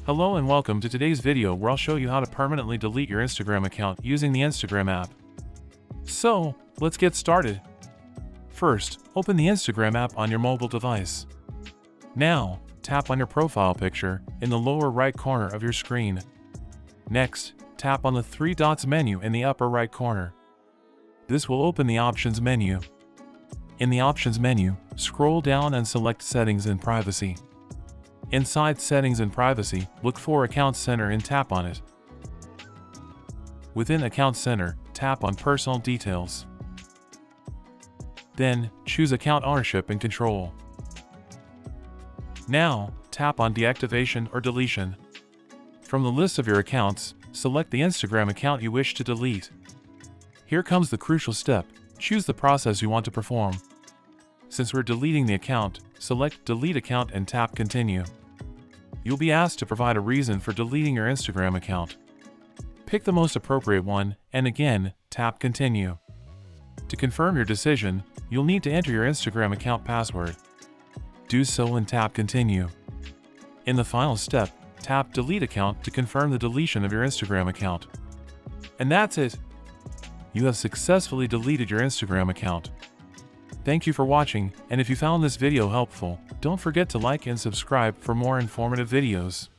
Hello and welcome to today's video where I'll show you how to permanently delete your Instagram account using the Instagram app. So, let's get started. First, open the Instagram app on your mobile device. Now, tap on your profile picture in the lower right corner of your screen. Next, tap on the three dots menu in the upper right corner. This will open the Options menu. In the Options menu, scroll down and select Settings and Privacy. Inside Settings and Privacy, look for Account Center and tap on it. Within Account Center, tap on Personal Details. Then, choose Account Ownership and Control. Now, tap on Deactivation or Deletion. From the list of your accounts, select the Instagram account you wish to delete. Here comes the crucial step: choose the process you want to perform. Since we're deleting the account, select Delete Account and tap Continue. You'll be asked to provide a reason for deleting your Instagram account. Pick the most appropriate one, and again, tap Continue. To confirm your decision, you'll need to enter your Instagram account password. Do so and tap Continue. In the final step, tap Delete Account to confirm the deletion of your Instagram account. And that's it! You have successfully deleted your Instagram account. Thank you for watching, and if you found this video helpful, don't forget to like and subscribe for more informative videos.